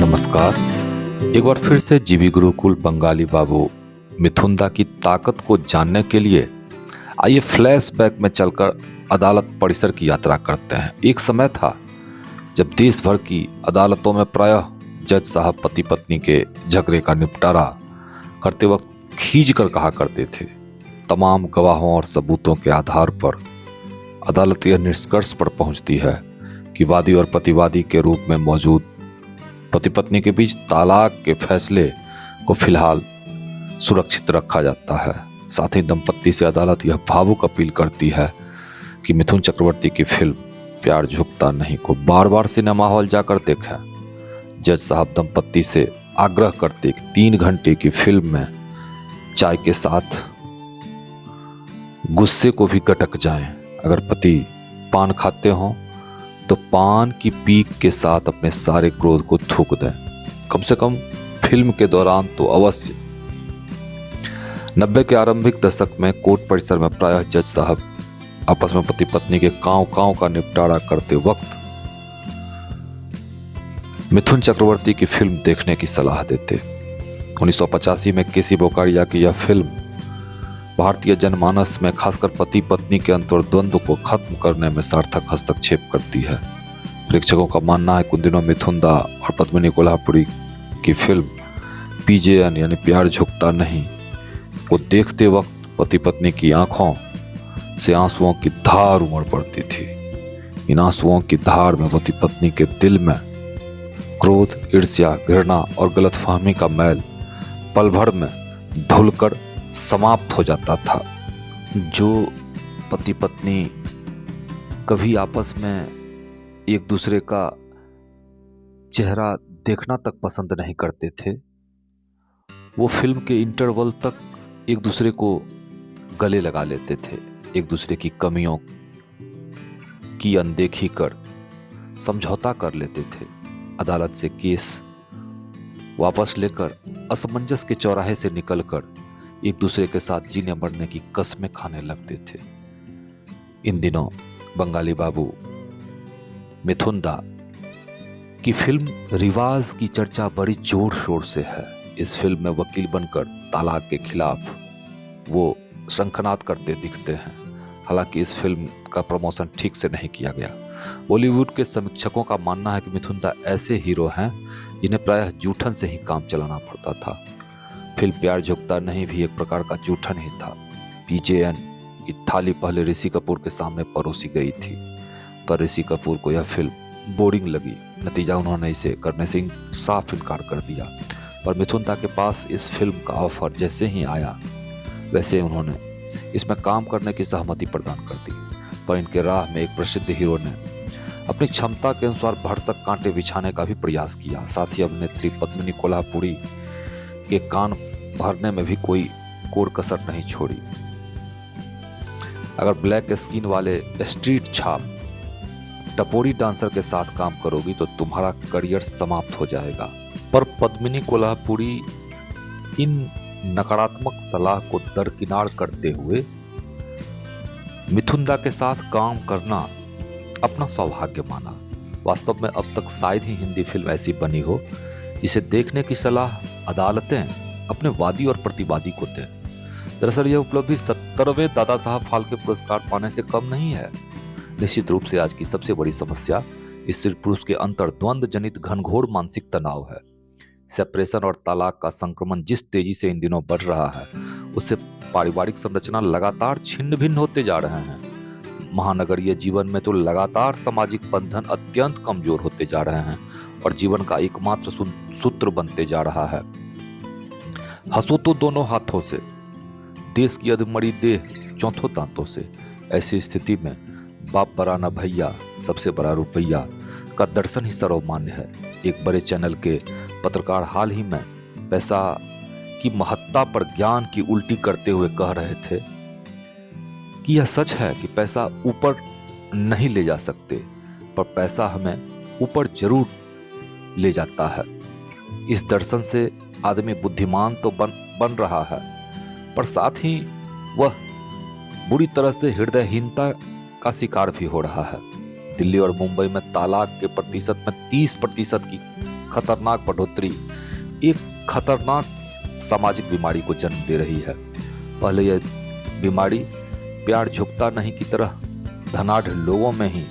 नमस्कार। एक बार फिर से जीवी गुरुकुल बंगाली बाबू मिथुन दा की ताकत को जानने के लिए आइए फ्लैशबैक में चलकर अदालत परिसर की यात्रा करते हैं। एक समय था जब देश भर की अदालतों में प्रायः जज साहब पति पत्नी के झगड़े का निपटारा करते वक्त खींच कर कहा करते थे। तमाम गवाहों और सबूतों के आधार पर अदालत यह निष्कर्ष पर पहुंचती है कि वादी और प्रतिवादी के रूप में मौजूद पति पत्नी के बीच तलाक के फैसले को फिलहाल सुरक्षित रखा जाता है। साथ ही दंपत्ति से अदालत यह भावुक अपील करती है कि मिथुन चक्रवर्ती की फिल्म प्यार झुकता नहीं को बार बार सिनेमा हॉल जाकर देखें। जज साहब दंपत्ति से आग्रह करते कि 3 घंटे की फिल्म में चाय के साथ गुस्से को भी गटक जाएं। अगर पति पान खाते हों तो पान की पीक के साथ अपने सारे क्रोध को थूक दें, कम से कम फिल्म के दौरान तो अवश्य। 90 के आरंभिक दशक में कोर्ट परिसर में प्रायः जज साहब आपस में पति पत्नी के कांव का निपटारा करते वक्त मिथुन चक्रवर्ती की फिल्म देखने की सलाह देते। 1985 में केसी बोकारिया की यह फिल्म भारतीय जनमानस में खासकर पति पत्नी के अंतर्द्वंद को खत्म करने में सार्थक हस्तक्षेप करती है। प्रेक्षकों का मानना है कि उन दिनों मिथुन दा और पद्मिनी कोल्हापुरी की फिल्म पीजेएन यानी प्यार झुकता नहीं को देखते वक्त पति पत्नी की आंखों से आंसुओं की धार उमड़ पड़ती थी। इन आंसुओं की धार में पति पत्नी के दिल में क्रोध, ईर्ष्या, घृणा और गलतफहमी का मैल पल भर में धुलकर समाप्त हो जाता था। जो पति पत्नी कभी आपस में एक दूसरे का चेहरा देखना तक पसंद नहीं करते थे, वो फिल्म के इंटरवल तक एक दूसरे को गले लगा लेते थे। एक दूसरे की कमियों की अनदेखी कर समझौता कर लेते थे। अदालत से केस वापस लेकर असमंजस के चौराहे से निकलकर एक दूसरे के साथ जीने मरने की कस्में खाने लगते थे। इन दिनों बंगाली बाबू मिथुन दा की फिल्म रिवाज की चर्चा बड़ी जोर शोर से है। इस फिल्म में वकील बनकर तलाक के खिलाफ वो शंखनाद करते दिखते हैं। हालांकि इस फिल्म का प्रमोशन ठीक से नहीं किया गया। बॉलीवुड के समीक्षकों का मानना है कि मिथुन दा ऐसे हीरो हैं जिन्हें प्रायः जूठन से ही काम चलाना पड़ता था। फिल्म प्यार झुकता नहीं भी एक प्रकार का जूठन ही था। पीजेएन की थाली पहले ऋषि कपूर के सामने परोसी गई थी, पर ऋषि कपूर को यह फिल्म बोरिंग लगी। नतीजा उन्होंने इसे करने से साफ इनकार कर दिया। पर मिथुन दा के पास इस फिल्म का ऑफर जैसे ही आया वैसे उन्होंने इसमें काम करने की सहमति प्रदान कर दी। पर इनके राह में एक प्रसिद्ध हीरो ने अपनी क्षमता के अनुसार भरसक कांटे बिछाने का भी प्रयास किया। साथ ही अभिनेत्री पद्मिनी कोल्हापुरी के कान भरने में भी कोई कोर कसर नहीं छोड़ी। अगर ब्लैक स्किन वाले स्ट्रीट छाप टपोरी डांसर के साथ काम करोगी तो तुम्हारा करियर समाप्त हो जाएगा। पर पद्मिनी कोल्हापुरी इन नकारात्मक सलाह को दरकिनार करते हुए मिथुन दा के साथ काम करना अपना सौभाग्य माना। वास्तव में अब तक शायद ही हिंदी फिल्म ऐसी बनी हो जिसे देखने की सलाह अदालतें अपने वादी और प्रतिवादी को दें। दरअसल यह उपलब्धि 70वें दादा साहब फाल्के पुरस्कार पाने से कम नहीं है। निश्चित रूप से आज की सबसे बड़ी समस्या स्त्री पुरुष के अंतर्द्वंद जनित घनघोर मानसिक तनाव है। सेपरेशन और तलाक का संक्रमण जिस तेजी से इन दिनों बढ़ रहा है उससे पारिवारिक संरचना लगातार छिन्न भिन्न होते जा रहे हैं। महानगरीय जीवन में तो लगातार सामाजिक बंधन अत्यंत कमजोर होते जा रहे हैं और जीवन का एकमात्र सूत्र बनते जा रहा है हंसो तो दोनों हाथों से, देश की अधमरी देह चौथों दांतों से। ऐसी स्थिति में बाप बड़ा न भैया सबसे बड़ा रुपया का दर्शन ही सर्वमान्य है। एक बड़े चैनल के पत्रकार हाल ही में पैसा की महत्ता पर ज्ञान की उल्टी करते हुए कह रहे थे कि यह सच है कि पैसा ऊपर नहीं ले जा सकते, पर पैसा हमें ऊपर जरूर ले जाता है। इस दर्शन से आदमी बुद्धिमान तो बन रहा है, पर साथ ही वह बुरी तरह से हृदयहीनता का शिकार भी हो रहा है। दिल्ली और मुंबई में तलाक के प्रतिशत में 30% की खतरनाक बढ़ोतरी एक खतरनाक सामाजिक बीमारी को जन्म दे रही है। पहले यह बीमारी प्यार झुकता नहीं की तरह धनाढ़ लोगों में ही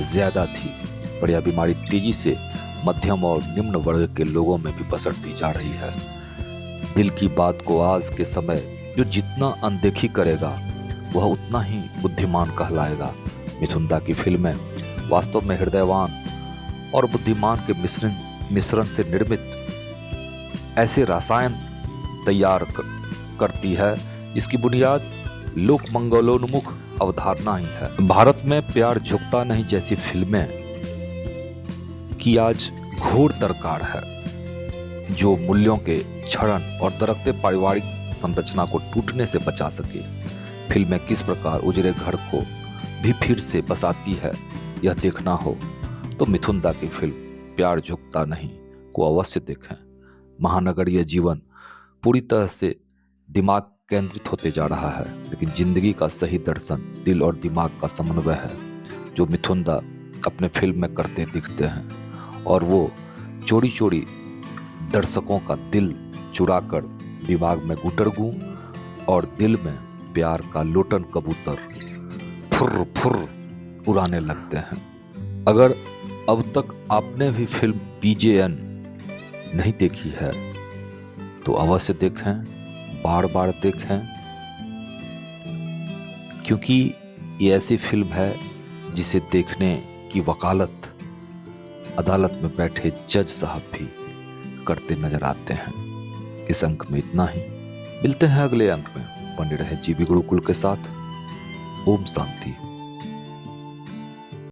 ज्यादा थी, पर यह बीमारी तेजी से मध्यम और निम्न वर्ग के लोगों में भी पसरती जा रही है। दिल की बात को आज के समय जो जितना अनदेखी करेगा वह उतना ही बुद्धिमान कहलाएगा। मिथुन दा की फिल्में वास्तव में हृदयवान और बुद्धिमान के मिश्रण से निर्मित ऐसे रसायन तैयार करती है जिसकी बुनियाद लोक मंगलोन्मुख अवधारणा ही है। भारत में प्यार झुकता नहीं जैसी फिल्में की आज घोर दरकार है, जो मूल्यों के क्षरण और दरकते पारिवारिक संरचना को टूटने से बचा सके। फिल्में किस प्रकार उजड़े घर को भी फिर से बसाती है, यह देखना हो तो मिथुन दा की फिल्म प्यार झुकता नहीं को अवश्य देखें। महानगरीय जीवन पूरी तरह से दिमाग केंद्रित होते जा रहा है, लेकिन जिंदगी का सही दर्शन दिल और दिमाग का समन्वय है, जो मिथुन दा अपने फिल्म में करते दिखते हैं। और वो चोरी चोरी दर्शकों का दिल चुराकर दिमाग में गुटरगू और दिल में प्यार का लोटन कबूतर फुर्र फुर्र उड़ाने लगते हैं। अगर अब तक आपने भी फिल्म PJN नहीं देखी है तो अवश्य देखें, बार बार देखें, क्योंकि ये ऐसी फिल्म है जिसे देखने की वकालत अदालत में बैठे जज साहब भी करते नजर आते हैं। इस अंक में इतना ही, मिलते हैं अगले अंक में। बने रहे जीवी गुरुकुल के साथ। ओम शांति।